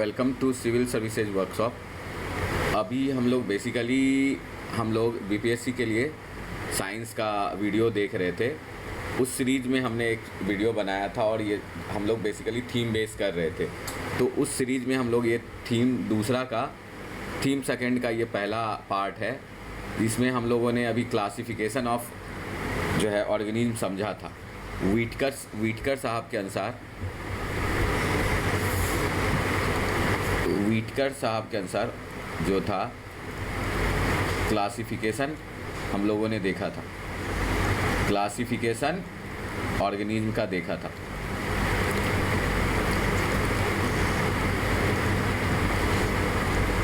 Welcome to civil services workshop. अभी हम लोग बीपीएससी के लिए साइंस का वीडियो देख रहे थे। उस सीरीज़ में हमने एक वीडियो बनाया था और ये हम लोग बेसिकली थीम बेस कर रहे थे। तो उस सीरीज़ में हम लोग ये थीम सेकंड का ये पहला पार्ट है, जिसमें हम लोगों ने अभी क्लासिफिकेशन ऑफ जो है ऑर्गेनिज्म समझा था। व्हिटकर साहब के अनुसार जो था क्लासिफिकेशन हम लोगों ने देखा था, क्लासिफिकेशन ऑर्गेनिज्म का देखा था।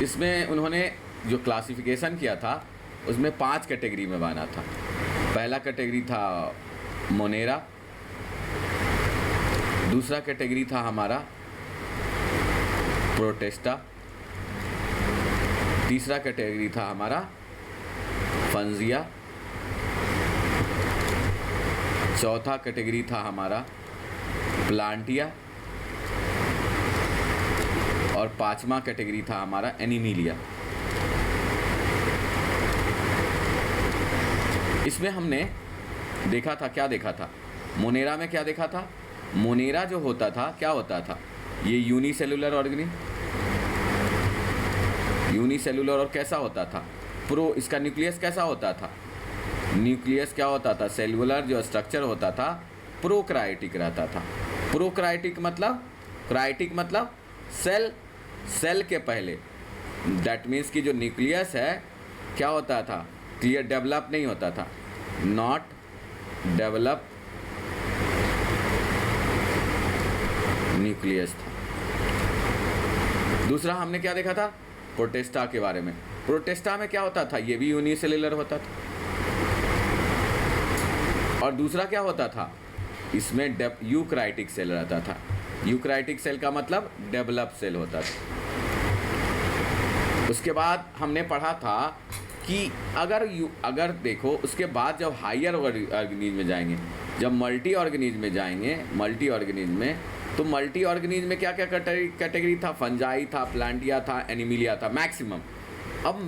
इसमें उन्होंने जो क्लासिफिकेशन किया था उसमें 5 कैटेगरी में बांटा था। पहला कैटेगरी था मोनेरा, दूसरा कैटेगरी था हमारा प्रोटेस्टा, तीसरा कैटेगरी था हमारा फंजिया, चौथा कैटेगरी था हमारा प्लांटिया और पांचवा कैटेगरी था हमारा एनिमिलिया। इसमें हमने देखा था, क्या देखा था मोनेरा में, क्या देखा था। मोनेरा जो होता था क्या होता था, ये यूनिसेलुलर ऑर्गेनिज्म, यूनिसेलुलर और कैसा होता था इसका न्यूक्लियस कैसा होता था, न्यूक्लियस क्या होता था, सेलुलर जो स्ट्रक्चर होता था प्रोकैरियोटिक रहता था। प्रोकैरियोटिक मतलब सेल के पहले, दैट मीन्स कि जो न्यूक्लियस है क्या होता था, क्लियर डेवलप नहीं होता था, नॉट डेवलप न्यूक्लियस था। दूसरा हमने क्या देखा था, प्रोटेस्टा के बारे में। प्रोटेस्टा में क्या होता था, ये भी यूनिसेलुलर होता था। और दूसरा क्या होता था, इसमें यूकैरियोटिक सेल रहता था। यूकैरियोटिक सेल का मतलब डेवलप सेल होता था। उसके बाद हमने पढ़ा था कि अगर देखो उसके बाद जब हायर ऑर्गेनिज्म में जाएंगे, जब मल्टी ऑर्गेनिज्म में जाएंगे, मल्टी ऑर्गेनिज्म में क्या क्या कैटेगरी था, फंजाई था, प्लांटिया था, एनिमिलिया था मैक्सिमम। अब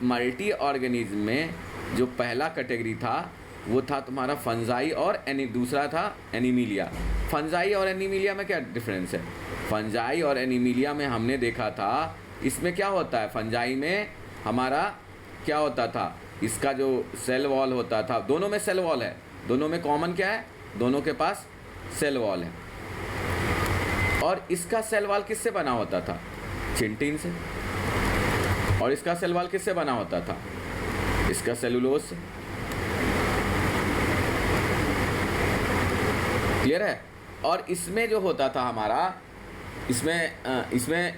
मल्टी ऑर्गेनिज्म में जो पहला कैटेगरी था वो था तुम्हारा फंजाई और दूसरा था एनिमिलिया। फंजाई और एनिमिलिया में क्या डिफरेंस है, फंजाई और एनिमिलिया में हमने देखा था इसमें क्या होता है, फंजाई में हमारा क्या होता था, इसका जो सेल वॉल होता था, दोनों में सेल वॉल है, दोनों में कॉमन क्या है, दोनों के पास सेल वॉल है। और इसका सेल वॉल किससे बना होता था, चिंटिन से। और इसका सेल वॉल किससे बना होता था, इसका सेलुलोज से। क्लियर है। और इसमें जो होता था हमारा, इसमें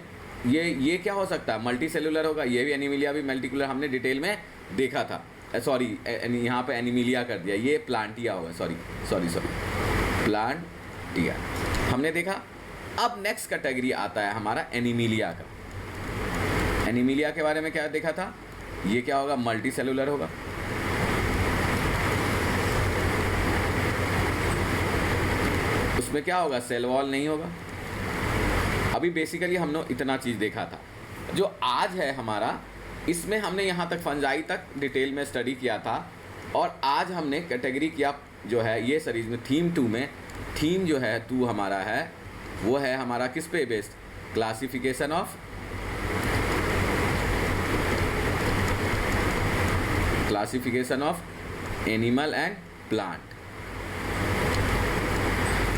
ये क्या हो सकता है, मल्टी सेलुलर होगा, ये भी एनिमिलिया भी मल्टीकुलर, हमने डिटेल में देखा था। सॉरी यहाँ पे एनिमिलिया कर दिया, ये प्लांटिया होगा, सॉरी प्लांटिया हमने देखा। अब नेक्स्ट कैटेगरी आता है हमारा एनिमिलिया का। एनिमिलिया के बारे में क्या देखा था, ये क्या होगा, मल्टी सेलुलर होगा। उसमें क्या होगा, सेल वॉल नहीं होगा। अभी बेसिकली हमने इतना चीज़ देखा था। जो आज है हमारा, इसमें हमने यहाँ तक फंजाई तक डिटेल में स्टडी किया था। और आज हमने कैटेगरी किया जो है ये सीरीज में थीम 2 में, थीम जो है 2 हमारा है वो है हमारा किस पे based, classification of animal and plant.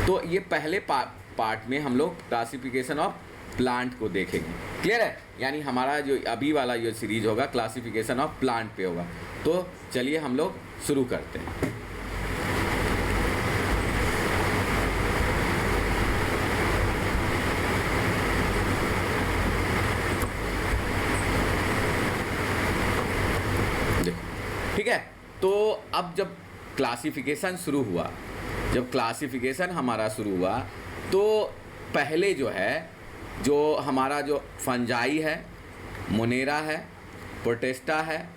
तो ये पहले पार्ट में हम लोग क्लासिफिकेशन ऑफ प्लांट को देखेंगे। क्लियर है, यानी हमारा जो अभी वाला जो सीरीज होगा क्लासिफिकेशन ऑफ प्लांट पे होगा। तो चलिए हम लोग शुरू करते हैं। ठीक है, तो अब जब क्लासिफिकेशन हमारा शुरू हुआ तो पहले जो है, जो हमारा जो फंजाई है, मोनेरा है, प्रोटेस्टा है,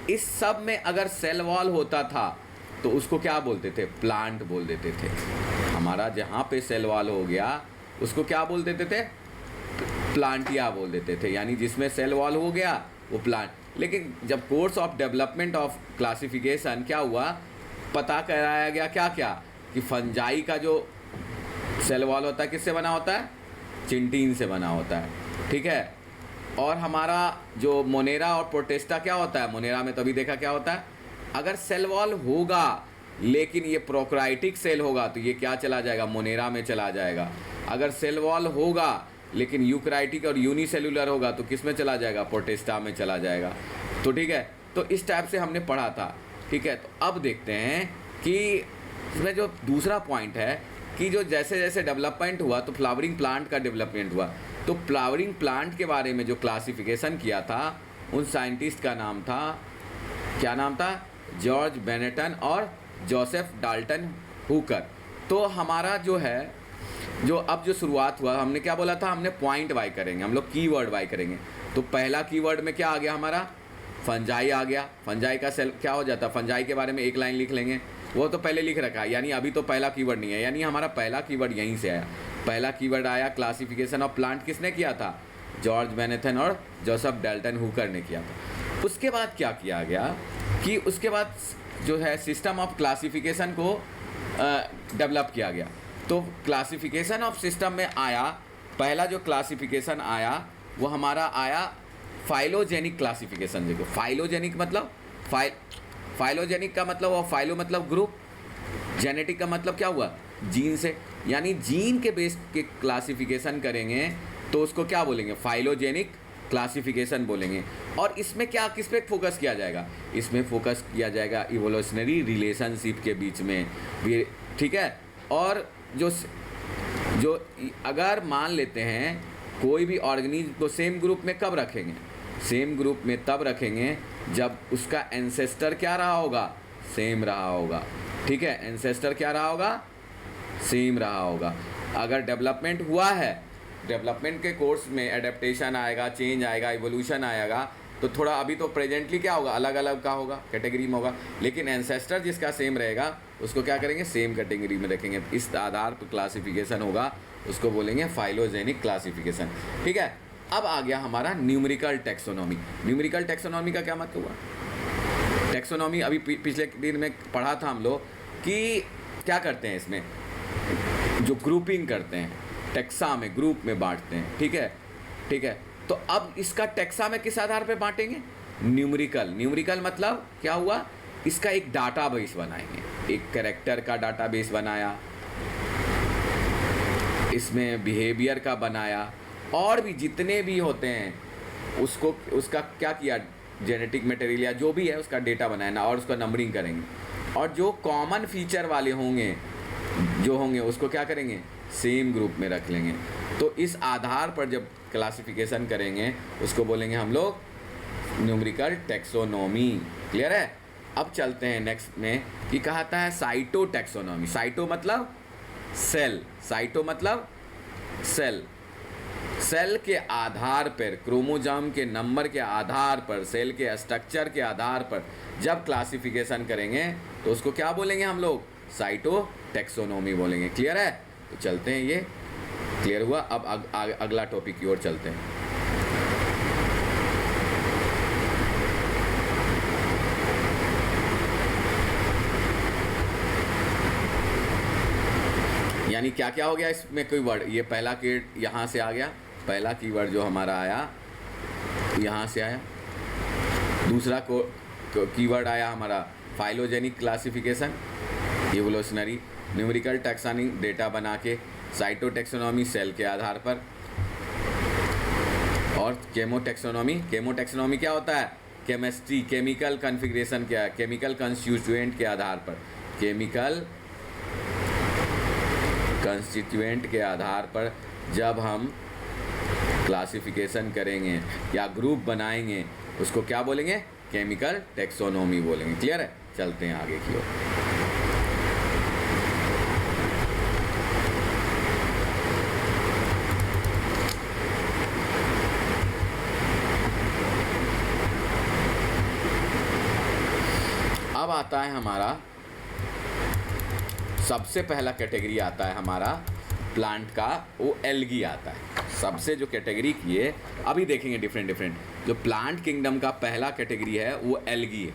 इस सब में अगर सेल वॉल होता था तो उसको क्या बोलते थे, प्लांट बोल देते थे। हमारा जहाँ पे सेल वॉल हो गया उसको क्या बोल देते थे, प्लांटिया बोल देते थे, यानी जिसमें सेल वॉल हो गया वो प्लांट। लेकिन जब course of development of classification क्या हुआ, पता कराया गया क्या क्या कि फंजाई का जो सेल वॉल होता है किससे बना होता है, चिंटीन से बना होता है, ठीक है। और हमारा जो मोनेरा और प्रोटेस्टा क्या होता है, मोनेरा में तभी देखा क्या होता है, अगर सेल वॉल होगा लेकिन ये प्रोकराइटिक सेल होगा तो ये क्या चला जाएगा, मोनेरा में चला जाएगा। अगर सेल वॉल होगा लेकिन यूकराइटिक और यूनिसेलुलर होगा तो किस में चला जाएगा, प्रोटेस्टा में चला जाएगा। तो ठीक है, तो इस टाइप से हमने पढ़ा था, ठीक है। तो अब देखते हैं कि इसमें जो दूसरा पॉइंट है कि जो जैसे जैसे डेवलपमेंट हुआ तो फ्लावरिंग प्लांट का डेवलपमेंट हुआ। तो फ्लावरिंग प्लांट के बारे में जो क्लासिफिकेशन किया था उन साइंटिस्ट का नाम था, क्या नाम था, जॉर्ज बेनेटन और जोसेफ डाल्टन हुकर। तो हमारा जो है जो अब जो शुरुआत हुआ, हमने क्या बोला था, हमने पॉइंट वाई करेंगे, हम लोग कीवर्ड वाई करेंगे। तो पहला कीवर्ड में क्या आ गया हमारा, फंजाई आ गया। फंजाई का सेल क्या हो जाता है, फंजाई के बारे में एक लाइन लिख लेंगे, वो तो पहले लिख रखा है, यानी अभी तो पहला कीवर्ड नहीं है, यानी हमारा पहला कीवर्ड यहीं से आया। पहला कीवर्ड आया क्लासिफिकेशन ऑफ प्लांट, किसने किया था, जॉर्ज बेनेथन और जोसेफ डाल्टन हुकर ने किया था। उसके बाद क्या किया गया कि उसके बाद जो है सिस्टम ऑफ क्लासिफिकेशन को डेवलप किया गया। तो क्लासिफिकेशन ऑफ सिस्टम में आया, पहला जो क्लासिफिकेशन आया वो हमारा आया फाइलोजेनिक क्लासिफिकेशन। देखो फाइलोजेनिक मतलब फाइलोजेनिक का मतलब, और फाइलो मतलब ग्रुप, जेनेटिक का मतलब क्या हुआ, जीन से, यानी जीन के बेस के क्लासिफिकेशन करेंगे तो उसको क्या बोलेंगे, फाइलोजेनिक क्लासिफिकेशन बोलेंगे। और इसमें क्या, किस पे फोकस किया जाएगा, इसमें फोकस किया जाएगा इवोल्यूशनरी रिलेशनशिप के बीच में भी, ठीक है। और जो अगर मान लेते हैं कोई भी ऑर्गेनिज्म को सेम ग्रुप में कब रखेंगे, सेम ग्रुप में तब रखेंगे जब उसका एंसेस्टर क्या रहा होगा, सेम रहा होगा, ठीक है। एंसेस्टर क्या रहा होगा, सेम रहा होगा। अगर डेवलपमेंट हुआ है, डेवलपमेंट के कोर्स में एडेप्टेशन आएगा, चेंज आएगा, इवोल्यूशन आएगा, तो थोड़ा अभी तो प्रेजेंटली क्या होगा, अलग अलग का होगा, कैटेगरी में होगा। लेकिन एंसेस्टर जिसका सेम रहेगा उसको क्या करेंगे, सेम कैटेगरी में रखेंगे। इस आधार पर क्लासिफिकेशन होगा, उसको बोलेंगे फाइलोजेनिक क्लासिफिकेशन, ठीक है। अब आ गया हमारा न्यूमेरिकल टेक्सोनॉमी। न्यूमेरिकल टेक्सोनॉमी का क्या मतलब हुआ, टेक्सोनॉमी अभी पिछले दिन में पढ़ा था हम लोग कि क्या करते हैं, इसमें जो ग्रुपिंग करते हैं, टेक्सा में ग्रुप में बांटते हैं, ठीक है, ठीक है। तो अब इसका टेक्सा में किस आधार पे बांटेंगे, न्यूमेरिकल। न्यूमेरिकल मतलब क्या हुआ, इसका एक डाटाबेस बनाएंगे, एक कैरेक्टर का डाटाबेस बनाया, इसमें बिहेवियर का बनाया, और भी जितने भी होते हैं उसको, उसका क्या किया, जेनेटिक मटेरियल या जो भी है उसका डेटा बनाना और उसका नंबरिंग करेंगे। और जो कॉमन फीचर वाले होंगे जो होंगे उसको क्या करेंगे, सेम ग्रुप में रख लेंगे। तो इस आधार पर जब क्लासिफिकेशन करेंगे उसको बोलेंगे हम लोग न्यूमेरिकल टेक्सोनॉमी। क्लियर है। अब चलते हैं नेक्स्ट में कि कहता है साइटो टेक्सोनॉमी। साइटो मतलब सेल, साइटो मतलब सेल। सेल के आधार पर, क्रोमोसोम के नंबर के आधार पर, सेल के स्ट्रक्चर के आधार पर जब क्लासिफिकेशन करेंगे तो उसको क्या बोलेंगे हम लोग, साइटो टेक्सोनॉमी बोलेंगे। क्लियर है। तो चलते हैं, ये क्लियर हुआ। अब अगला टॉपिक की ओर चलते हैं। यानी क्या क्या हो गया इसमें, कोई वर्ड, ये पहला की यहाँ से आ गया, पहला कीवर्ड जो हमारा आया यहाँ से आया। दूसरा कीवर्ड आया हमारा phylogenic classification, evolutionary, numerical taxonomy data बना के, साइटो टेक्सोनॉमी सेल के आधार पर, और केमोटेक्सोनॉमी। केमोटेक्सोनॉमी क्या होता है, केमिस्ट्री, केमिकल कॉन्फ़िगरेशन क्या है, केमिकल कंस्टिट्यूएंट के आधार पर, केमिकल कंस्टिट्यूएंट के आधार पर जब हम क्लासिफिकेशन करेंगे या ग्रुप बनाएंगे उसको क्या बोलेंगे, केमिकल टेक्सोनॉमी बोलेंगे। क्लियर है। चलते हैं आगे की ओर। अब आता है हमारा सबसे पहला कैटेगरी आता है हमारा प्लांट का, वो एल्गी आता है। सबसे जो कैटेगरी की है अभी देखेंगे डिफरेंट। जो प्लांट किंगडम का पहला कैटेगरी है वो एल्गी है।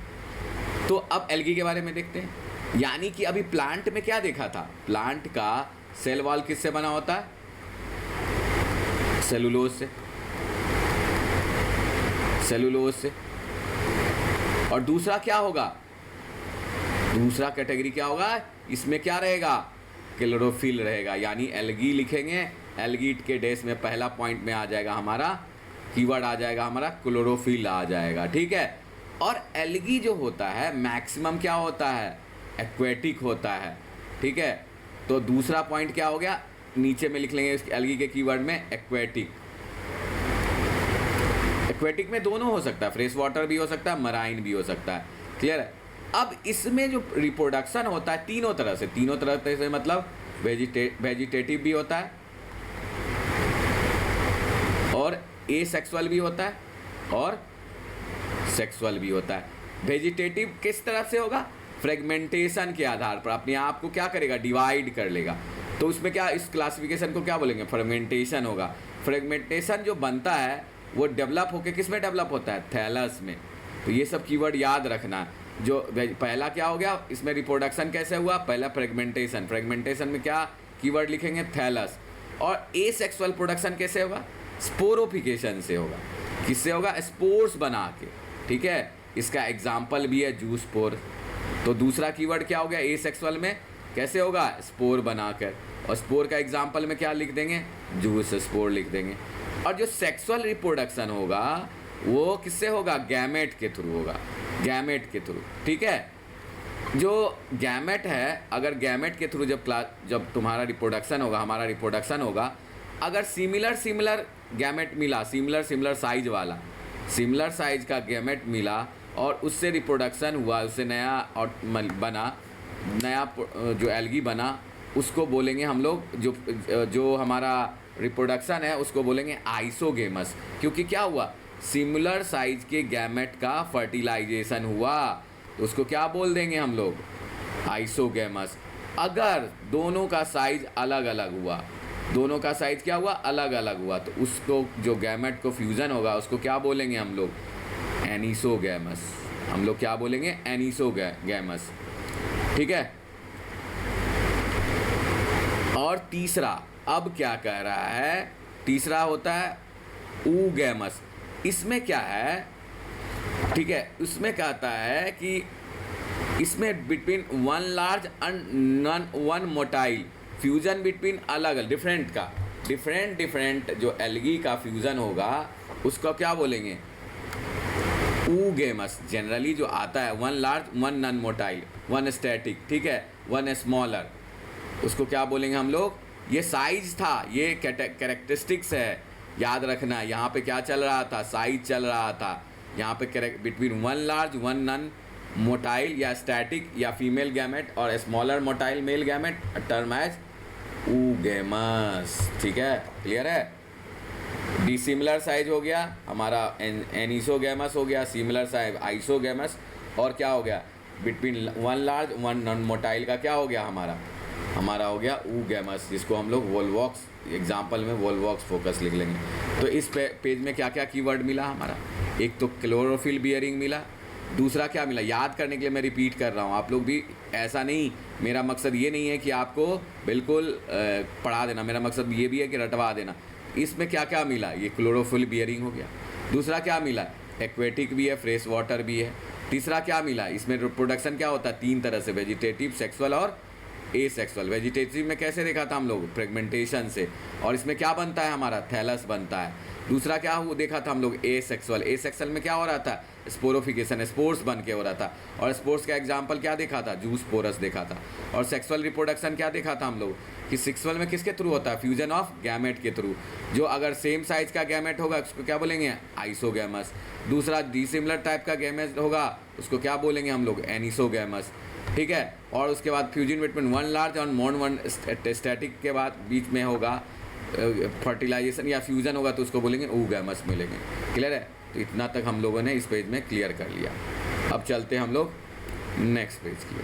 तो अब एल्गी के बारे में देखते हैं। यानी कि अभी प्लांट में क्या देखा था, प्लांट का सेल वॉल किससे बना होता है, सेलुलोज से। और दूसरा क्या होगा, दूसरा कैटेगरी क्या होगा, इसमें क्या रहेगा, क्लोरोफिल रहेगा। यानी एल्गी लिखेंगे, एल्गी के डेस में पहला पॉइंट में आ जाएगा हमारा कीवर्ड, आ जाएगा हमारा क्लोरोफिल आ जाएगा, ठीक है। और एल्गी जो होता है मैक्सिमम क्या होता है, एक्वेटिक होता है, ठीक है। तो दूसरा पॉइंट क्या हो गया, नीचे में लिख लेंगे इस एल्गी के कीवर्ड में एक्वेटिक। एक्वेटिक में दोनों हो सकता है, फ्रेश वाटर भी हो सकता है, मराइन भी हो सकता है, क्लियर है। अब इसमें जो रिप्रोडक्शन होता है तीनों तरह से मतलब वेजिटेटिव भी होता है और एसेक्सुअल भी होता है और सेक्सुअल भी होता है। वेजिटेटिव किस तरह से होगा, फ्रेगमेंटेशन के आधार पर अपने आप को क्या करेगा, डिवाइड कर लेगा। तो उसमें क्या, इस क्लासिफिकेशन को क्या बोलेंगे, फ्रेगमेंटेशन होगा। फ्रेगमेंटेशन जो बनता है वो डेवलप होकर किस में डेवलप होता है, थैलस में। तो ये सब कीवर्ड याद रखना है। जो पहला क्या हो गया, इसमें रिप्रोडक्शन कैसे हुआ, पहला फ्रेगमेंटेशन में क्या कीवर्ड लिखेंगे, थैलस। और एसेक्सुअल प्रोडक्शन कैसे होगा, स्पोरोफिकेशन से होगा। किससे होगा, स्पोर्स बना के, ठीक है। इसका एग्जाम्पल भी है जूस्पोर। तो दूसरा कीवर्ड क्या हो गया, एसेक्सुअल में कैसे होगा, स्पोर बनाकर। और स्पोर का एग्जाम्पल में क्या लिख देंगे, जूस स्पोर लिख देंगे। और जो सेक्सुअल रिप्रोडक्शन होगा वो किससे होगा, गैमेट के थ्रू होगा, गैमेट के थ्रू, ठीक है। जो गैमेट है, अगर गैमेट के थ्रू जब तुम्हारा रिप्रोडक्शन होगा, हमारा रिप्रोडक्शन होगा, अगर सिमिलर गैमेट मिला, सिमिलर साइज वाला, सिमिलर साइज का गैमेट मिला और उससे रिप्रोडक्शन हुआ, उससे नया और बना, नया जो एल्गी बना, उसको बोलेंगे हम लोग, जो हमारा रिप्रोडक्शन है उसको बोलेंगे आइसोगेमस। क्योंकि क्या हुआ, सिमिलर साइज के गैमेट का फर्टिलाइजेशन हुआ, तो उसको क्या बोल देंगे हम लोग, आइसोगेमस। अगर दोनों का साइज अलग अलग हुआ, दोनों का साइज क्या हुआ, अलग अलग हुआ, तो उसको जो गैमेट को फ्यूज़न होगा उसको क्या बोलेंगे हम लोग, एनिसोगैमस। हम लोग क्या बोलेंगे, एनिसोगैमस, ठीक है। और तीसरा अब क्या कह रहा है, तीसरा होता है ऊगैमस। इसमें क्या है, ठीक है, उसमें कहता है कि इसमें between one large and one motile fusion between अलग डिफरेंट जो एल्गी का फ्यूजन होगा उसको क्या बोलेंगे, ऊगेमस। जनरली जो आता है one large one non motile, one static, ठीक है, वन स्मॉलर, उसको क्या बोलेंगे हम लोग। ये साइज था, ये कैरेक्टरिस्टिक्स है, याद रखना। यहाँ पे क्या चल रहा था, साइज चल रहा था। यहाँ पे between one large one non motile या स्टैटिक या फीमेल गैमेट और smaller motile male gamete term as oogamous, ठीक है, क्लियर है। डिसिमिलर साइज हो गया हमारा एनिसोगैमस हो गया, सिमिलर साइज आइसोगैमस, और क्या हो गया, between one large one non motile का क्या हो गया, हमारा हो गया ऊगैमस, जिसको हम लोग वोल्वॉक्स एग्जाम्पल में वोल्वॉक्स फोकस लिख लेंगे। तो इस पेज में क्या क्या कीवर्ड मिला हमारा, एक तो क्लोरोफिल बियरिंग मिला, दूसरा क्या मिला, याद करने के लिए मैं रिपीट कर रहा हूँ, आप लोग भी ऐसा नहीं, मेरा मकसद ये नहीं है कि आपको बिल्कुल पढ़ा देना, मेरा मकसद ये भी है कि रटवा देना। इसमें क्या क्या मिला, ये क्लोरोफिल बियरिंग हो गया। दूसरा क्या मिला, एक्वेटिक भी है, फ्रेश वाटर भी है। तीसरा क्या मिला, इसमें रिप्रोडक्शन क्या होता है, तीन तरह से, वेजिटेटिव, सेक्सुअल और एसेक्सुअल। वेजिटेटिव में कैसे देखा था हम लोग, फ्रेगमेंटेशन से, और इसमें क्या बनता है हमारा, थैलस बनता है। दूसरा क्या वो देखा था हम लोग, एसेक्सुअल में क्या हो रहा था, स्पोरोफिकेशन, स्पोर्स बन के हो रहा था। और स्पोर्स का एग्जाम्पल क्या देखा था, जूस्पोरस देखा था। और सेक्सुअल रिप्रोडक्शन क्या देखा था हम लोग, कि सेक्सुअल में किसके थ्रू होता है, फ्यूजन ऑफ गैमेट के थ्रू। जो अगर सेम साइज का गैमेट होगा उसको क्या बोलेंगे, आइसोगैमस। दूसरा डिसिमिलर टाइप का गैमेट होगा उसको क्या बोलेंगे हम लोग, एनिसोगैमस, ठीक है। और उसके बाद फ्यूजन बिटवीन वन लार्ज और मोन वन स्टैटिक के बाद बीच में होगा फर्टिलाइजेशन या फ्यूजन होगा तो उसको बोलेंगे ऊगैमस मिलेंगे, क्लियर है। तो इतना तक हम लोगों ने इस पेज में क्लियर कर लिया। अब चलते हैं हम लोग नेक्स्ट पेज की ओर।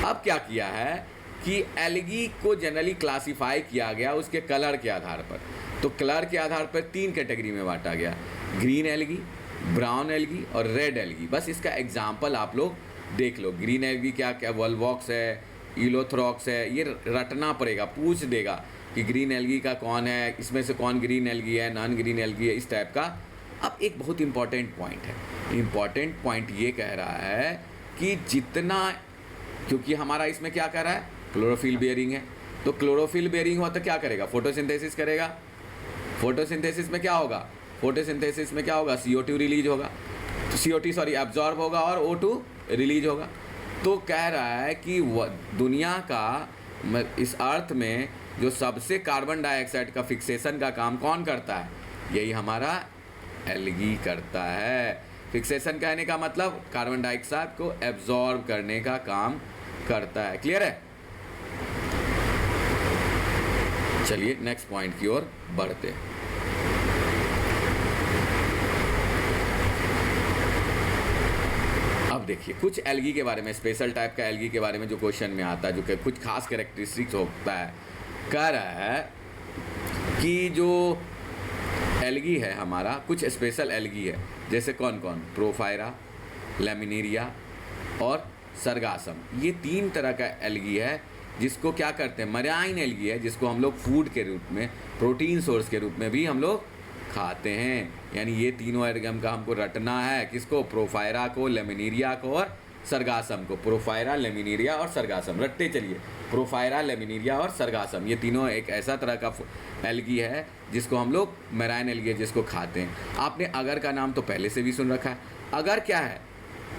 अब क्या किया है कि एल्गी को जनरली क्लासिफाई किया गया उसके कलर के आधार पर। तो कलर के आधार पर 3 कैटेगरी में बांटा गया, ग्रीन एल्गी, ब्राउन एल्गी और रेड एल्गी। बस इसका एग्जाम्पल आप लोग देख लो। ग्रीन एल्गी क्या क्या, वॉल्वॉक्स है, इलोथ्रॉक्स है, ये रटना पड़ेगा, पूछ देगा कि ग्रीन एल्गी का कौन है, इसमें से कौन ग्रीन एल्गी है, नॉन ग्रीन एल्गी है, इस टाइप का। अब एक बहुत इंपॉर्टेंट पॉइंट है, इंपॉर्टेंट पॉइंट ये कह रहा है कि जितना, क्योंकि हमारा इसमें क्या कर रहा है, क्लोरोफिल बेयरिंग है, तो क्लोरोफिल बेयरिंग हुआ तो क्या करेगा, फोटोसिंथेसिस करेगा। फोटोसिंथेसिस में क्या होगा, फोटोसिंथेसिस में क्या होगा, CO2 रिलीज होगा, तो CO2 एब्जॉर्ब होगा और O2 रिलीज होगा। तो कह रहा है कि दुनिया का, इस अर्थ में जो सबसे कार्बन डाइऑक्साइड का फिक्सेशन का काम कौन करता है, यही हमारा एल्गी करता है। फिक्सेशन कहने का मतलब कार्बन डाइऑक्साइड को एब्जॉर्ब करने का काम करता है। क्लियर है? चलिए नेक्स्ट पॉइंट की ओर बढ़ते हैं। अब देखिए कुछ एल्गी के बारे में, स्पेशल टाइप का एल्गी के बारे में जो क्वेश्चन में आता है, जो कि कुछ खास कैरेक्टरिस्टिक्स होता है। कह रहा है कि जो एल्गी है हमारा, कुछ स्पेशल एल्गी है, जैसे कौन कौन, प्रोफाइरा, लैमिनेरिया और सरगासम। ये 3 तरह का एल्गी है जिसको क्या करते हैं, मराइन एल्गी है, जिसको हम लोग फूड के रूप में, प्रोटीन सोर्स के रूप में भी हम लोग खाते हैं। यानी ये तीनों एल्गम का हमको रटना है, किसको, प्रोफाइरा को, लेमिनेरिया को और सरगासम को। प्रोफाइरा, लेमिनेरिया और सरगासम रटते चलिए, प्रोफाइरा, लेमिनेरिया और सरगासम, ये तीनों एक ऐसा तरह का एल्गी है जिसको हम लोग मैराइन एल्गी है, जिसको खाते हैं। आपने अगर का नाम तो पहले से भी सुन रखा है। अगर क्या है,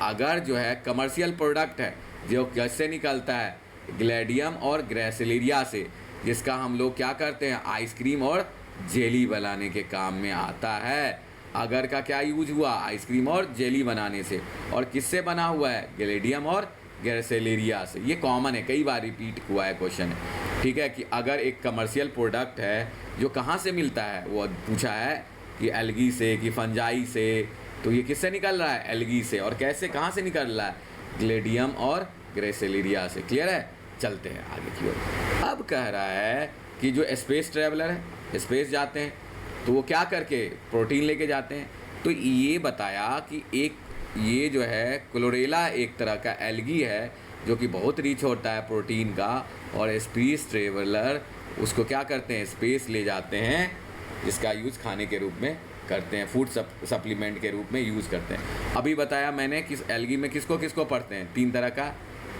अगर जो है कमर्शियल प्रोडक्ट है, जो कैसे निकलता है, ग्लेडियम और ग्रेसिलेरिया से, जिसका हम लोग क्या करते हैं, आइसक्रीम और जेली बनाने के काम में आता है। अगर का क्या यूज हुआ, आइसक्रीम और जेली बनाने से। और किससे बना हुआ है, ग्लेडियम और ग्रेसिलेरिया से। ये कॉमन है, कई बार रिपीट हुआ है क्वेश्चन है, ठीक है। कि अगर एक कमर्शियल प्रोडक्ट है जो कहाँ से मिलता है, वो पूछा है कि एल्गी से कि फंजाई से, तो ये किससे निकल रहा है, एल्गी से। और कैसे, कहाँ से निकल रहा है, ग्लेडियम और ग्रेसिलेरिया से। क्लियर है? चलते हैं आगे की ओर। अब कह रहा है कि जो स्पेस ट्रैवलर है, स्पेस जाते हैं तो वो क्या करके, प्रोटीन लेके जाते हैं। तो ये बताया कि एक ये जो है क्लोरेला एक तरह का एल्गी है जो कि बहुत रिच होता है प्रोटीन का, और स्पेस ट्रैवलर उसको क्या करते हैं, स्पेस ले जाते हैं, जिसका यूज़ खाने के रूप में करते हैं, फूड सप्लीमेंट के रूप में यूज़ करते हैं। अभी बताया मैंने किस एल्गी में किसको किसको पढ़ते हैं, 3 तरह का,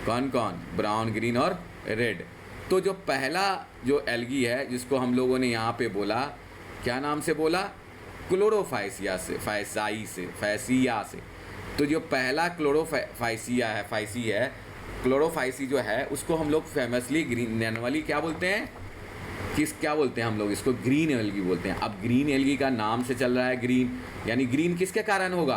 कौन कौन, ब्राउन, ग्रीन और रेड। तो जो पहला जो एल्गी है जिसको हम लोगों ने यहाँ पे बोला, क्या नाम से बोला, क्लोरोफाइसिया से, फैसिया से। तो जो पहला क्लोरोफाइसिया है, फाइसी है, क्लोरोफाइसी जो है, उसको हम लोग फेमसली ग्रीन नैनवाली क्या बोलते हैं, क्या बोलते हैं हम लोग इसको, ग्रीन एल्गी बोलते हैं। अब ग्रीन एल्गी का नाम से चल रहा है ग्रीन, यानी ग्रीन किसके कारण होगा,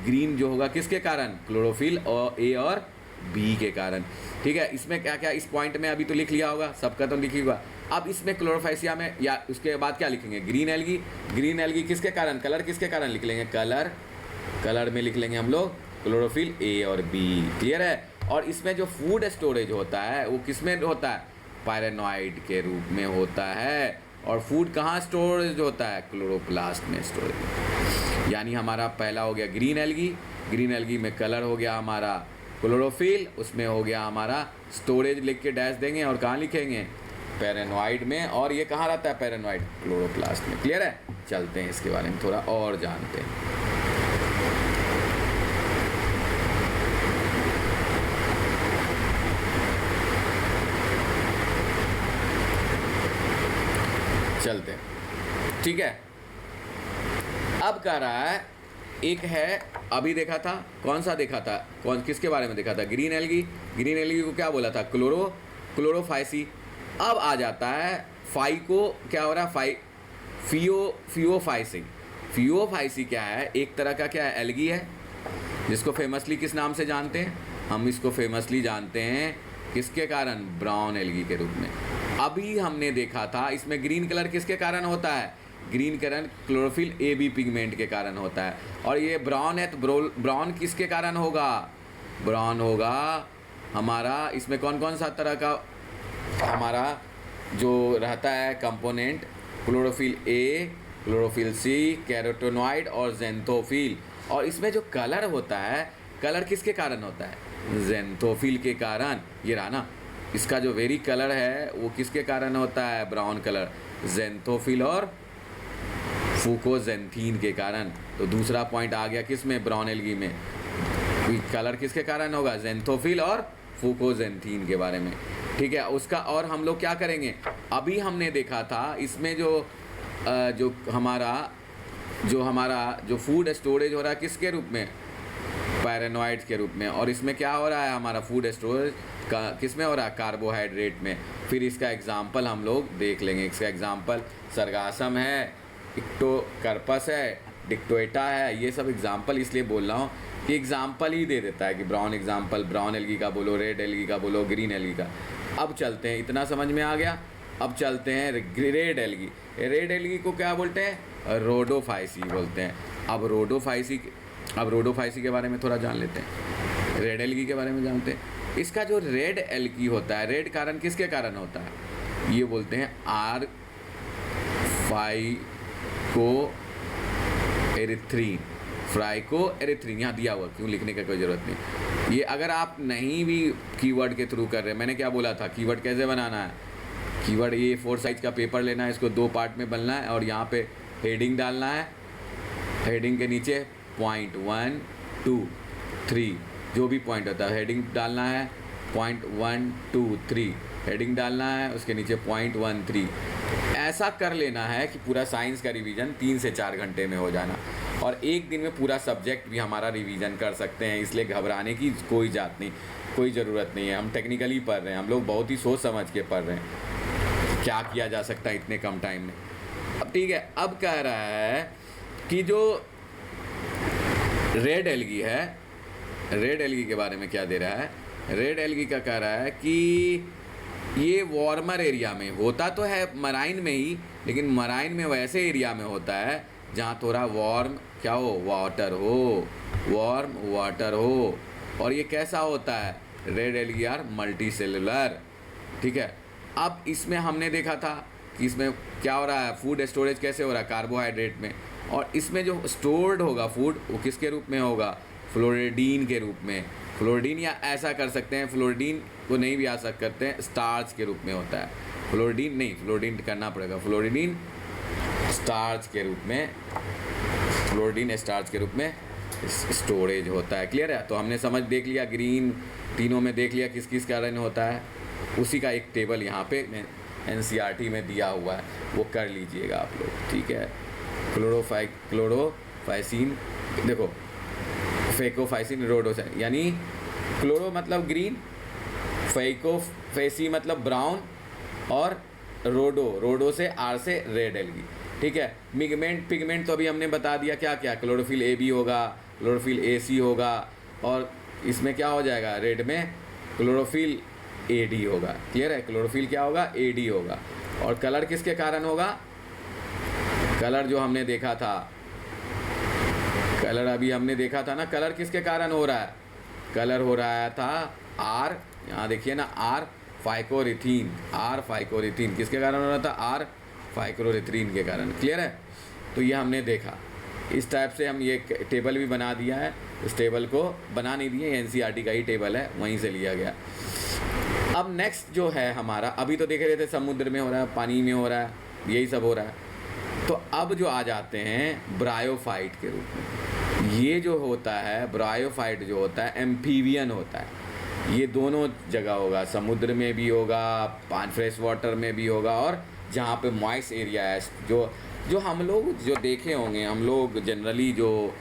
ग्रीन जो होगा किसके कारण, क्लोरोफिल और ए और बी के कारण। ठीक है, इसमें क्या क्या, इस पॉइंट में अभी तो लिख लिया होगा, सबका तो लिखी हुआ। अब इसमें क्लोरोफाइसिया में या उसके बाद क्या लिखेंगे, ग्रीन एल्गी। ग्रीन एल्गी किसके कारण, कलर किसके कारण लिख लेंगे, कलर में लिख लेंगे हम लोग क्लोरोफिल ए और बी। क्लियर है? और इसमें जो फूड स्टोरेज होता है वो किस में होता है, पायरेनॉइड के रूप में होता है। और फूड कहाँ स्टोरेज होता है, क्लोरोप्लास्ट में स्टोरेज। यानी हमारा पहला हो गया ग्रीन एल्गी, ग्रीन एल्गी में कलर हो गया हमारा क्लोरोफिल, उसमें हो गया हमारा स्टोरेज, लिख के डैश देंगे। और कहाँ लिखेंगे, पैरेनॉइड में। और ये कहाँ रहता है पैरेनॉइड, क्लोरोप्लास्ट में। क्लियर है? चलते हैं इसके बारे में थोड़ा और जानते हैं। चलते हैं, ठीक है। अब कह रहा है, एक है, अभी देखा था, कौन सा देखा था, किसके बारे में देखा था, ग्रीन एल्गी। ग्रीन एल्गी को क्या बोला था, क्लोरोफाइसी। अब आ जाता है फाई को, क्या हो रहा है, फियोफाइसी। फियोफाइसी क्या है, एक तरह का क्या है, एल्गी है, जिसको फेमसली किस नाम से जानते हैं, हम इसको फेमसली जानते हैं किसके कारण, ब्राउन एल्गी के रूप में। अभी हमने देखा था इसमें ग्रीन कलर किसके कारण होता है, green colour chlorophyll A B pigment के कारण होता है। और ये ब्राउन है तो ब्राउन किसके कारण होगा, ब्राउन होगा हमारा, इसमें कौन कौन सा तरह का हमारा जो रहता है component, chlorophyll A, chlorophyll C, carotenoid और ज़ैंथोफिल। और इसमें जो कलर होता है, कलर किसके कारण होता है? ज़ैंथोफिल के कारण। ये रहा ना, इसका जो वेरी कलर है वो किसके कारण होता है? ब्राउन कलर, ज़ैंथोफिल और फुकोजेंथीन के कारण। तो दूसरा पॉइंट आ गया किस में? ब्राउन एल्गी में। कलर किसके कारण होगा? ज़ैंथोफिल और फुकोजेंथीन के बारे में, ठीक है। उसका और हम लोग क्या करेंगे, अभी हमने देखा था इसमें जो हमारा जो फूड स्टोरेज हो रहा है किसके रूप में? पैरानॉइड्स के रूप में। और इसमें क्या हो रहा है? हमारा फूड स्टोरेज का किस में हो रहा है? कार्बोहाइड्रेट में। फिर इसका एग्जाम्पल हम लोग देख लेंगे। इसका एग्जाम्पल सरगासम है, इक्टोकर्पस है, डिक्टोएटा है। ये सब एग्जाम्पल इसलिए बोल रहा हूँ कि एग्जाम्पल ही दे देता है कि ब्राउन एग्जाम्पल, ब्राउन एल्गी का बोलो, रेड एल्गी का बोलो, ग्रीन एल्गी का। अब चलते हैं, इतना समझ में आ गया। अब चलते हैं रेड एल्गी। रेड एल्गी को क्या बोलते हैं? रोडोफाइसी बोलते हैं। अब रोडोफाइसी के बारे में थोड़ा जान लेते हैं, रेड एल्गी के बारे में जानते हैं। इसका जो रेड एल्गी होता है, रेड कारण किसके कारण होता है? ये बोलते हैं आर फ्राइको एरिथ्रीन। यहाँ दिया हुआ, क्यों लिखने का कोई ज़रूरत नहीं। ये अगर आप नहीं भी कीवर्ड के थ्रू कर रहे हैं, मैंने क्या बोला था, कीवर्ड कैसे बनाना है? कीवर्ड ये 4 साइज का पेपर लेना है, इसको 2 पार्ट में बनना है और यहाँ पे हेडिंग डालना है। हेडिंग के नीचे पॉइंट 1, 2, 3 जो भी पॉइंट होता है हेडिंग डालना है। पॉइंट 1, 2, 3 हेडिंग डालना है, उसके नीचे पॉइंट 1, 3। ऐसा कर लेना है कि पूरा साइंस का रिवीजन 3 से 4 घंटे में हो जाना, और एक दिन में पूरा सब्जेक्ट भी हमारा रिवीजन कर सकते हैं। इसलिए घबराने की कोई ज़रूरत नहीं है। हम टेक्निकली पढ़ रहे हैं, हम लोग बहुत ही सोच समझ के पढ़ रहे हैं। क्या किया जा सकता है इतने कम टाइम में। अब ठीक है, अब कह रहा है कि जो रेड एल्गी है, रेड एल्गी के बारे में क्या दे रहा है? रेड एल्गी का कह रहा है कि ये वार्मर एरिया में होता तो है, मराइन में ही, लेकिन मराइन में वैसे एरिया में होता है जहाँ थोड़ा वार्म क्या हो, वार्म वाटर हो। और ये कैसा होता है? Red algae are multicellular, ठीक है। अब इसमें हमने देखा था कि इसमें क्या हो रहा है, फूड स्टोरेज कैसे हो रहा है? कार्बोहाइड्रेट में। और इसमें जो स्टोर्ड होगा फूड वो किसके रूप में होगा? फ्लोरिडीन के रूप में। फ्लोरिडीन, या ऐसा कर सकते हैं, फ्लोरिडीन को नहीं भी आ सकते हैं, स्टार्च के रूप में होता है। फ्लोरिडीन नहीं, फ्लोरिडीन करना पड़ेगा, फ्लोरिडीन स्टार्च के रूप में, फ्लोरिडीन स्टार्च के रूप में स्टोरेज होता है। क्लियर है? तो हमने समझ देख लिया, ग्रीन तीनों में देख लिया किस किस कारण होता है। उसी का एक टेबल यहाँ पे NCERT में दिया हुआ है, वो कर लीजिएगा आप लोग, ठीक है। क्लोरोफाइसिन, देखो फेकोफाइसिन रोडोसाइन, यानी क्लोरो मतलब ग्रीन, फैसी मतलब ब्राउन, और रोडो से आर से रेड एल्गी, ठीक है। पिगमेंट तो अभी हमने बता दिया क्या क्या, क्लोरोफिल ए बी होगा, क्लोरोफिल ए सी होगा, और इसमें क्या हो जाएगा रेड में? क्लोरोफिल ए डी होगा। क्लियर है? क्लोरोफिल क्या होगा? ए डी होगा। और कलर किसके कारण होगा? कलर जो हमने देखा था, कलर अभी हमने देखा था ना, कलर किसके कारण हो रहा है? कलर हो रहा था आर, यहाँ देखिए ना, आर फाइकोरिथीन किसके कारण हो रहा था? आर फाइकोरिथीन के कारण। क्लियर है? तो ये हमने देखा। इस टाइप से हम ये टेबल भी बना दिया है। इस टेबल को बना नहीं दिए, NCERT का ही टेबल है, वहीं से लिया गया। अब नेक्स्ट जो है हमारा, अभी तो देख रहे थे समुद्र में हो रहा है, पानी में हो रहा है, यही सब हो रहा है। तो अब जो आ जाते हैं ब्रायोफाइट के रूप में। ये जो होता है ब्रायोफाइट, जो होता है एम्फीबियन होता है। ये दोनों जगह होगा, समुद्र में भी होगा, फ्रेश वाटर में भी होगा, और जहाँ पे मॉइस्ट एरिया है, जो हम लोग जो देखे होंगे, हम लोग जनरली जो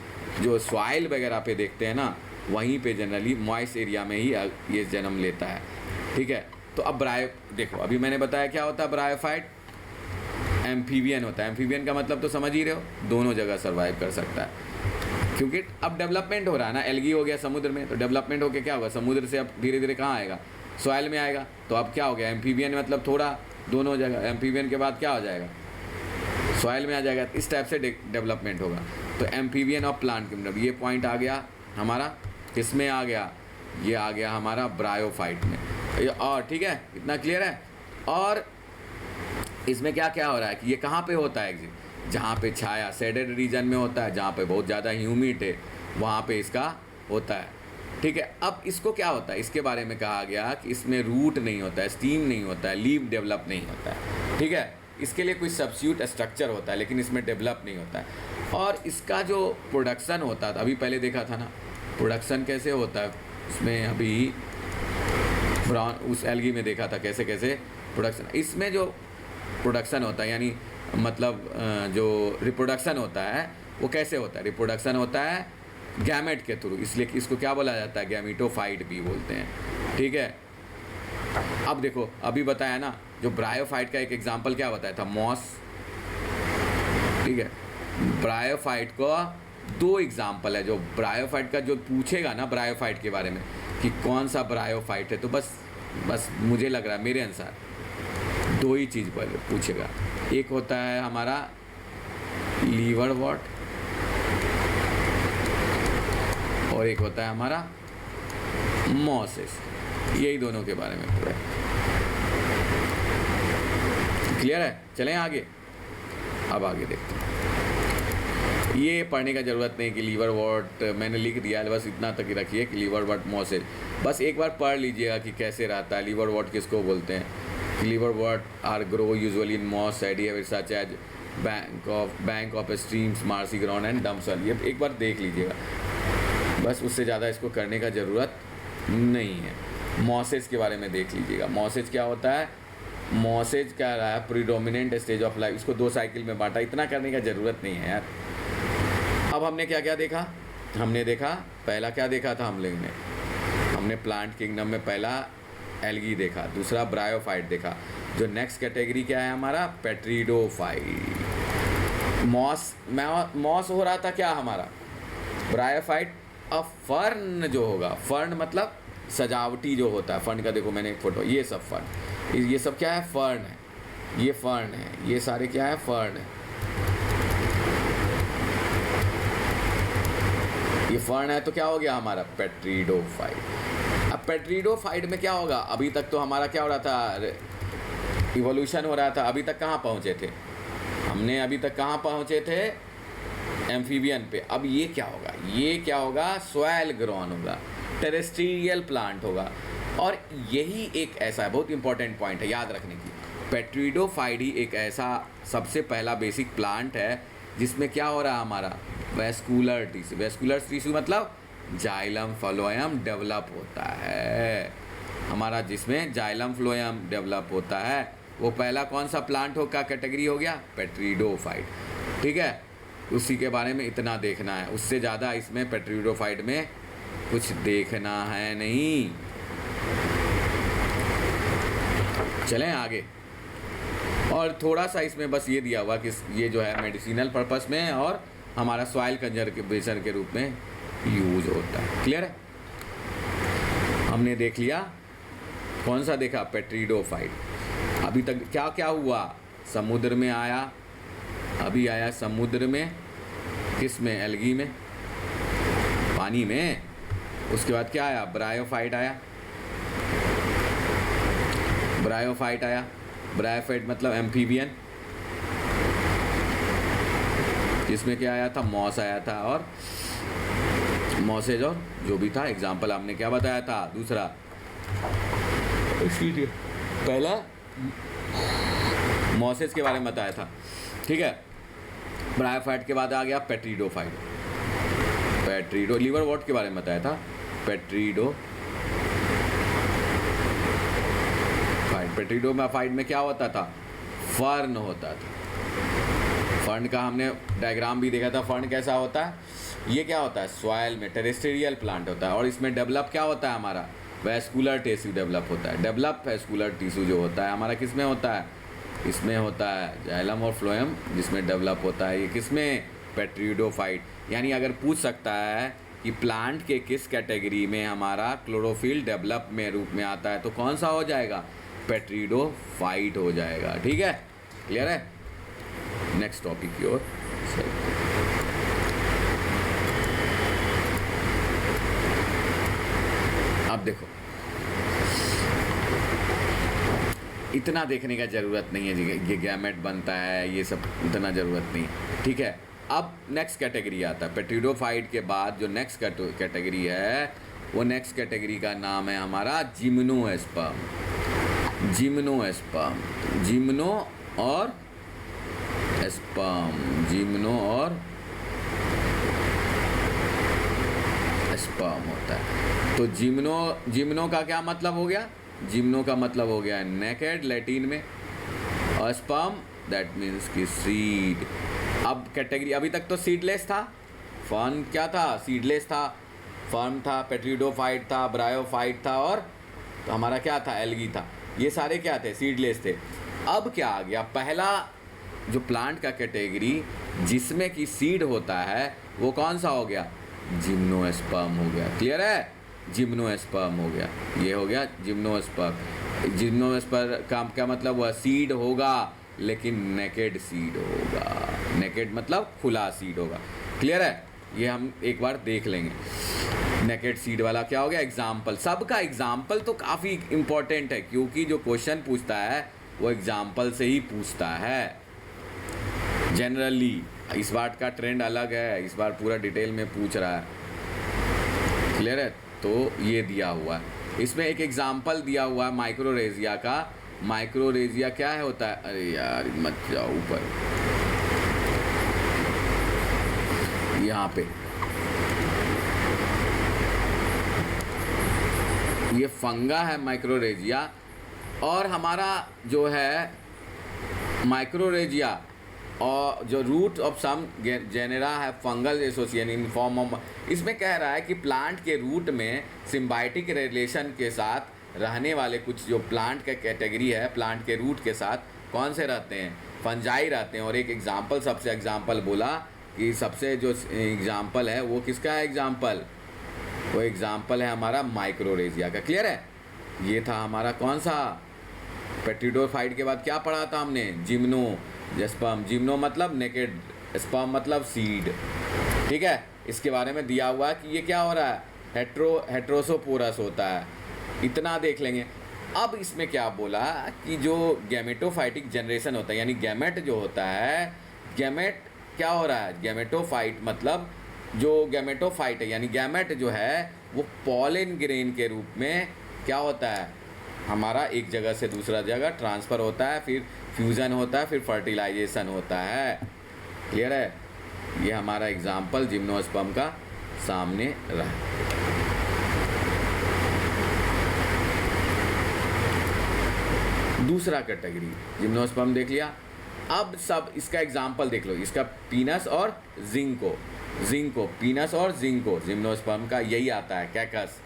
सॉइल वगैरह पे देखते हैं ना, वहीं पे जनरली मॉइस्ट एरिया में ही ये जन्म लेता है, ठीक है। तो अब देखो अभी मैंने बताया क्या होता है ब्रायोफाइट, एम्फीबियन होता है। एम्फीबियन का मतलब तो समझ ही रहे हो, दोनों जगह सर्वाइव कर सकता है, क्योंकि अब डेवलपमेंट हो रहा है ना। एल्गी हो गया समुद्र में, तो डेवलपमेंट होकर क्या होगा, समुद्र से अब धीरे धीरे कहाँ आएगा, सॉइल में आएगा। तो अब क्या हो गया, एम्फीबियन मतलब थोड़ा दोनों जगह, एम्फीबियन के बाद क्या हो जाएगा, सॉइल में आ जाएगा। इस टाइप से डेवलपमेंट होगा। तो एम्फीबियन और प्लांट किंगडम, ये पॉइंट आ गया हमारा, किसमें आ गया, ये आ गया हमारा ब्रायोफाइट में। और ठीक है, इतना क्लियर है। और इसमें क्या क्या हो रहा है कि ये कहाँ पे होता है एग्जिट, जहाँ पे छाया शेडेड रीजन में होता है, जहाँ पे बहुत ज़्यादा ह्यूमिड है वहाँ पे इसका होता है। ठीक है, अब इसको क्या होता है, इसके बारे में कहा गया कि इसमें रूट नहीं होता है, स्टीम नहीं होता है, लीव डेवलप नहीं होता है। ठीक है, इसके लिए कोई सब्स्टिट्यूट स्ट्रक्चर होता है लेकिन इसमें डेवलप नहीं होता है। और इसका जो प्रोडक्शन होता था, अभी पहले देखा था ना प्रोडक्शन कैसे होता है, उसमें अभी ब्राउन उस एल्गी में देखा था कैसे कैसे प्रोडक्शन, इसमें जो प्रोडक्शन होता है यानी मतलब जो रिप्रोडक्शन होता है वो कैसे होता है, रिप्रोडक्शन होता है गैमेट के थ्रू, इसलिए कि इसको क्या बोला जाता है, गैमेटोफाइट भी बोलते हैं। ठीक है, अब देखो अभी बताया ना जो ब्रायोफाइट का एक एग्जांपल क्या बताया था, मॉस। ठीक है, ब्रायोफाइट का 2 एग्जांपल है, जो ब्रायोफाइट का जो पूछेगा ना ब्रायोफाइट के बारे में कि कौन सा ब्रायोफाइट है, तो बस मुझे लग रहा है मेरे अनुसार 2 ही चीज़ पर पूछेगा। एक होता है हमारा लीवरवॉर्ट और एक होता है हमारा मॉसेस, यही दोनों के बारे में पूरा क्लियर है। चलें आगे, अब आगे देखते हैं। ये पढ़ने का ज़रूरत नहीं कि लीवरवॉर्ट मैंने लिख दिया है, बस इतना तक ही रखिए कि लीवरवॉर्ट मॉसेस, बस एक बार पढ़ लीजिएगा कि कैसे रहता है, लीवरवॉर्ट किसको बोलते हैं। Liverwort are grow usually in moss area such as bank of streams, marshy ground and damp soil. ये एक बार देख लीजिएगा, बस उससे ज़्यादा इसको करने का ज़रूरत नहीं है। मॉसेज के बारे में देख लीजिएगा, मॉसेज क्या होता है, मॉसेज क्या रहा है, प्रीडोमिनेंट स्टेज ऑफ लाइफ, इसको 2 साइकिल में बांटा, इतना करने का ज़रूरत नहीं है यार। अब हमने क्या क्या देखा, हमने देखा पहला क्या देखा था हमने प्लांट किंगडम में पहला एल्गी देखा, दूसरा ब्रायोफाइट देखा, जो नेक्स्ट कैटेगरी क्या है हमारा, पेट्रिडोफाइट। मॉस हो रहा था क्या हमारा, ब्रायोफाइट। अब फर्न जो होगा, फर्न मतलब सजावटी जो होता है, फर्न का देखो मैंने एक फोटो, ये सब फर्न, ये सब क्या है, फर्न है, ये फर्न है, ये सारे क्या है, फर्न है, ये फर्न है, तो क्या हो गया हमारा पेट्रिडोफाइट। अब पेट्रिडोफाइट में क्या होगा, अभी तक तो हमारा क्या हो रहा था, इवोल्यूशन हो रहा था, अभी तक कहाँ पहुँचे थे हमने, अभी तक कहाँ पहुँचे थे, एम्फीबियन पे। अब ये क्या होगा, ये क्या होगा, सॉइल ग्रोन होगा, टेरेस्ट्रियल प्लांट होगा। और यही एक ऐसा बहुत इंपॉर्टेंट पॉइंट है याद रखने की, पेट्रिडोफाइट ही एक ऐसा सबसे पहला बेसिक प्लांट है जिसमें क्या हो रहा है हमारा, वेस्कुलर टिश्यू, वेस्कुलर टिश्यू मतलब जाइलम फ्लोएम डेवलप होता है हमारा, जिसमें जाइलम फ्लोएम डेवलप होता है, वो पहला कौन सा प्लांट होगा, कैटेगरी हो गया पेट्रिडोफाइट। ठीक है, उसी के बारे में इतना देखना है, उससे ज़्यादा इसमें पेट्रिडोफाइट में कुछ देखना है नहीं। चलें आगे, और थोड़ा सा इसमें बस ये दिया हुआ कि ये जो है मेडिसिनल पर्पस में और हमारा सॉइल कंजर्वेशन के रूप में यूज होता है। क्लियर है, हमने देख लिया, कौन सा देखा, पेट्रिडोफाइट। अभी तक क्या क्या हुआ, समुद्र में आया, अभी आया समुद्र में, किस में, एल्गी में, पानी में, उसके बाद क्या आया, ब्रायोफाइट आया, ब्रायोफाइट आया, ब्रायोफाइट मतलब एम्फीबियन, इसमें क्या आया था, मॉस आया था, और मॉसेज और जो भी था एग्जाम्पल हमने क्या बताया था, दूसरा पहला मॉसेज के बारे में बताया था। ठीक है, ब्रायोफाइट के बाद आ गया पेट्रिडोफाइट, पेट्रिडो लीवरवॉर्ट के बारे में बताया था, पेट्रिडोफाइट में क्या होता था, फर्न होता था, फर्न का हमने डायग्राम भी देखा था, फर्न कैसा होता है, ये क्या होता है, सॉइल में टेरेस्ट्रियल प्लांट होता है, और इसमें डेवलप क्या होता है हमारा, वेस्कुलर टिश्यू डेवलप होता है। डेवलप वेस्कुलर टिश्यू जो होता है हमारा किस में होता है, इसमें होता है जाइलम और फ्लोएम, जिसमें डेवलप होता है, ये किसमें, पेट्रिडोफाइट। यानी अगर पूछ सकता है कि प्लांट के किस कैटेगरी में हमारा क्लोरोफिल डेवलप में रूप में आता है, तो कौन सा हो जाएगा, पेट्रिडोफाइट हो जाएगा। ठीक है, क्लियर है। नेक्स्ट टॉपिक की ओर अब देखो, इतना देखने का ज़रूरत नहीं है जी, ये गैमेट बनता है ये सब, इतना ज़रूरत नहीं है, ठीक है। अब नेक्स्ट कैटेगरी आता है, पेट्रिडोफाइट के बाद जो नेक्स्ट कैटेगरी है, वो नेक्स्ट कैटेगरी का नाम है हमारा जिम्नोस्पर्म। जिम्नोस्पर्म, जिम्नो और स्पर्म, जिम्नो और स्पर्म होता है। तो जिम्नो का क्या मतलब हो गया? जिम्नो का मतलब हो गया नेकेड लैटिन में, और स्पर्म दैट मीन्स की सीड। अब कैटेगरी, अभी तक तो सीडलेस था, फर्न क्या था? सीडलेस था, फर्न था, पेट्रिडोफाइट था, ब्रायोफाइट था, और तो हमारा क्या था? एल्गी था। ये सारे क्या थे? सीडलेस थे। अब क्या आ गया? पहला जो प्लांट का कैटेगरी जिसमें कि सीड होता है वो कौन सा हो गया? जिम्नोस्पर्म हो गया। क्लियर है? जिम्नोस्पर्म हो गया, ये हो गया जिम्नोस्पर्म। जिम्नोस्पर्म का क्या मतलब हुआ? सीड होगा लेकिन नेकेड सीड होगा, नेकेड मतलब खुला सीड होगा। क्लियर है? ये हम एक बार देख लेंगे। नेकेड सीड वाला क्या हो गया? एग्जाम्पल, सबका एग्जाम्पल तो काफ़ी इम्पोर्टेंट है, क्योंकि जो क्वेश्चन पूछता है वो एग्जाम्पल से ही पूछता है जनरली। इस बार का ट्रेंड अलग है, इस बार पूरा डिटेल में पूछ रहा है। क्लियर है? तो ये दिया हुआ है, इसमें एक एग्जाम्पल दिया हुआ है माइक्रोरेजिया का। माइक्रोरेजिया क्या है होता है? अरे यार मत जाओ ऊपर, यहाँ पे ये फंगा है माइक्रोरेजिया, और हमारा जो है माइक्रोरेजिया और जो रूट ऑफ सम जेनेरा है fungal association in form of, इसमें कह रहा है कि प्लांट के रूट में सिम्बायोटिक रिलेशन के साथ रहने वाले कुछ जो प्लांट का कैटेगरी है, प्लांट के रूट के साथ कौन से रहते हैं? फंजाई रहते हैं। और एक एग्जाम्पल, सबसे एग्जाम्पल बोला कि सबसे जो एग्जाम्पल है वो किसका है? एग्जाम्पल, वो एग्जाम्पल है हमारा माइक्रोरेजिया का। क्लियर है? ये था हमारा कौन सा? पेट्रिडोफाइट के बाद क्या पढ़ा था हमने? Gymno sperm. जिम्नो मतलब नेकेड, स्पर्म मतलब सीड। ठीक है? इसके बारे में दिया हुआ है कि ये क्या हो रहा है? हेट्रोसोपोरस होता है, इतना देख लेंगे। अब इसमें क्या बोला कि जो गैमेटोफाइटिक जनरेशन होता है, यानी गैमेट जो होता है, गैमेट क्या हो रहा है? गैमेटोफाइट मतलब जो गैमेटोफाइट है यानी गैमेट जो है वो पॉलन ग्रेन के रूप में क्या होता है? हमारा एक जगह से दूसरा जगह ट्रांसफ़र होता है, फिर फ्यूज़न होता है, फिर फर्टिलाइजेशन होता है। क्लियर है? ये हमारा एग्जाम्पल जिम्नोस्पर्म का सामने रहा। दूसरा कैटेगरी जिम्नोस्पर्म देख लिया। अब सब इसका एग्जाम्पल देख लो, इसका पीनस और जिंको, पीनस और जिंको, जिम्नोस्पर्म का यही आता है, कैकस।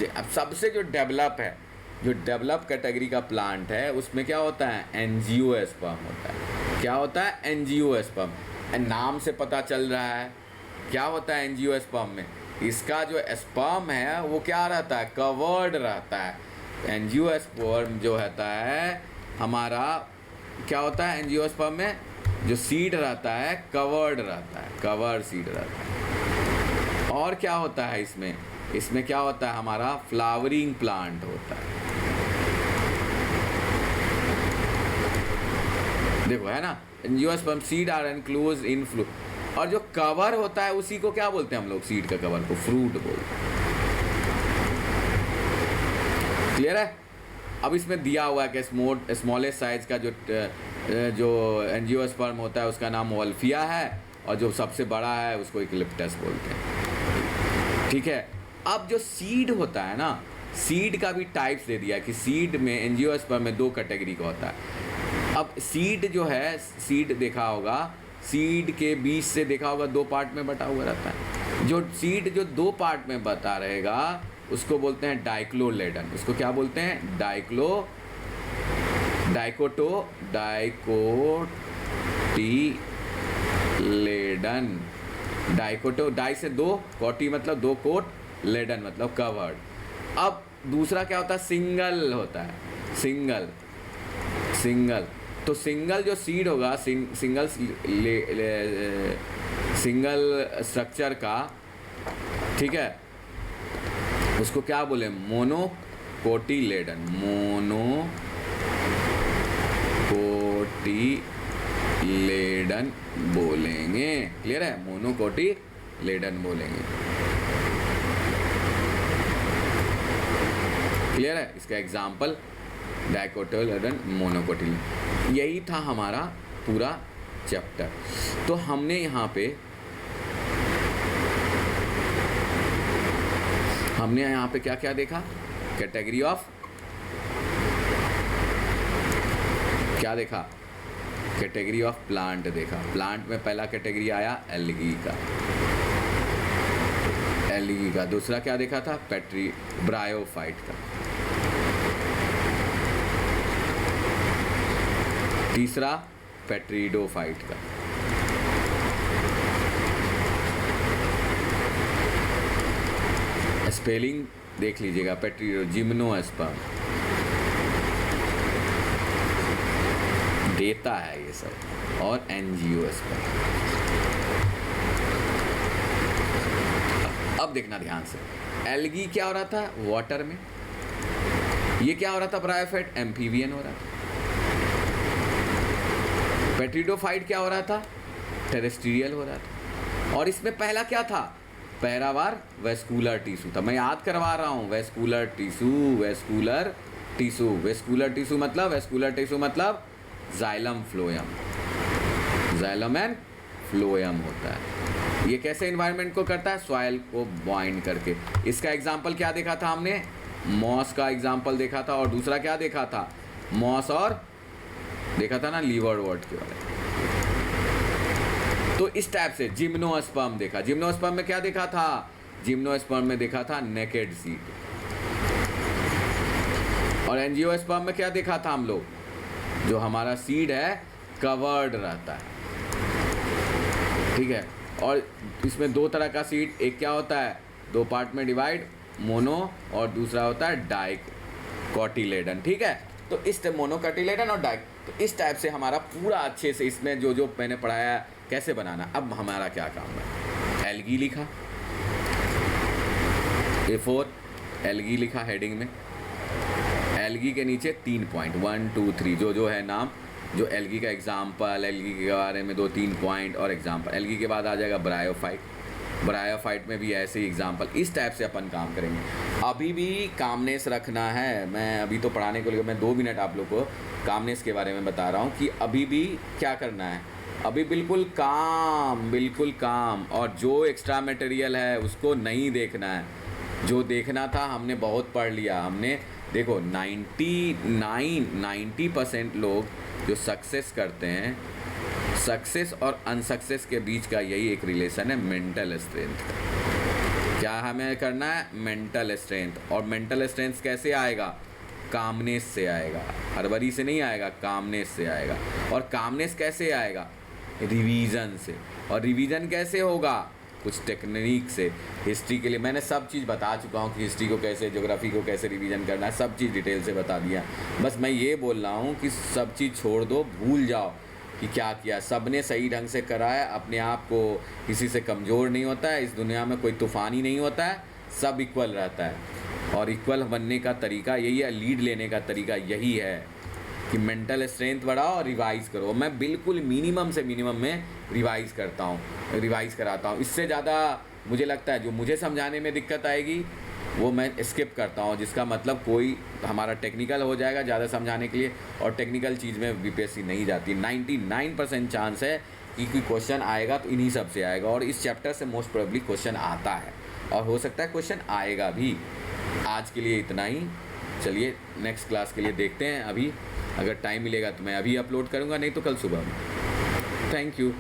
अब सबसे जो डेवलप है, जो डेवलप कैटेगरी का प्लांट है, उसमें क्या होता है? एंजियोस्पर्म होता है। क्या होता है? एंजियोस्पर्म। नाम से पता चल रहा है क्या होता है एंजियोस्पर्म में। इसका जो स्पर्म है वो क्या रहता है? कवर्ड रहता है। एंजियोस्पर्म जो होता है हमारा, क्या होता है एंजियोस्पर्म में? जो सीड रहता है कवर्ड रहता है, कवर्ड सीड रहता है। और क्या होता है इसमें? इसमें क्या होता है? हमारा फ्लावरिंग प्लांट होता है। देखो है ना, angiosperm seed are enclosed in fruit, और जो कवर होता है उसी को क्या बोलते हैं हम लोग? सीड का कवर को फ्रूट बोलते हैं। क्लियर है? अब इसमें दिया हुआ है कि स्मॉलेस्ट साइज का जो एंजियोस्पर्म होता है उसका नाम वोल्फिया है, और जो सबसे बड़ा है उसको इक्लिप्टस बोलते हैं। ठीक है? अब जो सीड होता है ना, सीड का भी टाइप्स दे दिया कि सीड में, एंजियोस्पर्म में 2 कैटेगरी का होता है। अब सीड जो है, सीड देखा होगा, सीड के बीच से देखा होगा 2 पार्ट में बटा हुआ रहता है। जो सीड जो 2 पार्ट में बटा रहेगा उसको बोलते हैं डाइक्लोलेडन। उसको क्या बोलते हैं? डाइकोटिलेडन। डाइकोटो, डाई से 2, कोटी मतलब 2 कोट, लेडन मतलब कवर्ड। अब दूसरा क्या होता है? सिंगल होता है। सिंगल तो सिंगल जो सीड होगा, सिंगल स्ट्रक्चर का, ठीक है, उसको क्या बोले? मोनोकोटिलेडन। कोटिलेडन बोलेंगे। क्लियर है, मोनोकोटिलेडन बोलेंगे। क्लियर है, इसका एग्जाम्पल डाइकोटिलेडन, मोनोकोटिलेडन। यही था हमारा पूरा चैप्टर। तो हमने यहाँ पे क्या क्या देखा? कैटेगरी ऑफ, क्या देखा? कैटेगरी ऑफ प्लांट देखा। प्लांट में पहला कैटेगरी आया एल्गी का। दूसरा क्या देखा था? ब्रायोफाइट का। तीसरा पेट्रिडोफाइट का। स्पेलिंग देख लीजिएगा, पेट्रिडो, जिम्नोस्पर्म देता है ये सब, और एंजियोस्पर्म। अब देखना ध्यान से, एल्गी क्या हो रहा था? वाटर में। ये क्या हो रहा था? ब्रायोफाइट, एम्फीबियन हो रहा था। पेट्रिडोफाइट क्या हो रहा था? टेरेस्ट्रियल हो रहा था। और इसमें पहला क्या था? पैरावार वेस्कुलर टिश्यू था। मैं याद करवा रहा हूँ, वेस्कुलर टिश्यू मतलब जाइलम एंड फ्लोएम होता है। ये कैसे इन्वायरमेंट को करता है? सॉइल को बाइंड करके। इसका एग्जाम्पल क्या देखा था हमने? मॉस का एग्जाम्पल देखा था। और दूसरा क्या देखा था? मॉस, और देखा था ना लीवरवॉर्ट के बारे में। तो इस टाइप से जिम्नोस्पर्म देखा। जिम्नोस्पर्म में क्या देखा था? जिम्नोस्पर्म में देखा था नेकेड सीड। और एंजियोस्पर्म में क्या देखा था हम लोग? जो हमारा सीड है कवर्ड रहता है, ठीक है। और इसमें दो तरह का सीड, एक क्या होता है? दो पार्ट में डिवाइड, मोनो, और दूसरा होता है डाइकोटिलेडन, ठीक है। तो इस मोनोकोटिलेडन और डाइक, तो इस टाइप से हमारा पूरा अच्छे से इसमें जो मैंने पढ़ाया कैसे बनाना। अब हमारा क्या काम है? एल्गी लिखा, A4 एल्गी लिखा हेडिंग में। एल्गी के नीचे 3 पॉइंट, 1 2 3 जो है नाम, जो एल्गी का एग्जाम्पल, एल्गी के बारे में 2-3 पॉइंट और एग्जाम्पल। एल्गी के बाद आ जाएगा ब्रायोफाइट में भी ऐसे ही एग्जाम्पल। इस टाइप से अपन काम करेंगे। अभी भी कामनेस रखना है। मैं अभी तो पढ़ाने को लेकर मैं 2 मिनट आप लोग को कामनेस के बारे में बता रहा हूँ कि अभी भी क्या करना है। अभी बिल्कुल काम, और जो एक्स्ट्रा मटेरियल है उसको नहीं देखना है। जो देखना था हमने बहुत पढ़ लिया। हमने देखो 90% लोग जो सक्सेस करते हैं, सक्सेस और अनसक्सेस के बीच का यही एक रिलेशन है, मेंटल स्ट्रेंथ का। क्या हमें करना है? Mental strength. और मेंटल स्ट्रेंथ कैसे आएगा? कामनेस से आएगा, हड़बड़ी से नहीं आएगा, कामनेस से आएगा। और कामनेस कैसे आएगा? रिवीजन से। और रिवीजन कैसे होगा? कुछ टेक्निक से। हिस्ट्री के लिए मैंने सब चीज़ बता चुका हूँ कि हिस्ट्री को कैसे, ज्योग्राफी को कैसे रिवीजन करना है, सब चीज़ डिटेल से बता दिया। बस मैं ये बोल रहा हूँ कि सब चीज़ छोड़ दो, भूल जाओ कि क्या किया। सब ने सही ढंग से करा है। अपने आप को किसी से कमज़ोर नहीं होता है। इस दुनिया में कोई तूफ़ानी नहीं होता है, सब इक्वल रहता है। और इक्वल बनने का तरीका यही है, लीड लेने का तरीका यही है कि मेंटल स्ट्रेंथ बढ़ाओ और रिवाइज़ करो। मैं बिल्कुल मिनिमम से मिनिमम में रिवाइज़ कराता हूँ। इससे ज़्यादा मुझे लगता है जो मुझे समझाने में दिक्कत आएगी वो मैं स्किप करता हूँ, जिसका मतलब कोई हमारा टेक्निकल हो जाएगा ज़्यादा समझाने के लिए, और टेक्निकल चीज़ में बीपीएससी नहीं जाती। 99% चांस है कि कोई क्वेश्चन आएगा तो इन्हीं सब से आएगा, और इस चैप्टर से मोस्ट प्रोबेबली क्वेश्चन आता है, और हो सकता है क्वेश्चन आएगा भी। आज के लिए इतना ही। चलिए नेक्स्ट क्लास के लिए देखते हैं। अभी अगर टाइम मिलेगा तो मैं अभी अपलोड करूँगा, नहीं तो कल सुबह में। Thank you.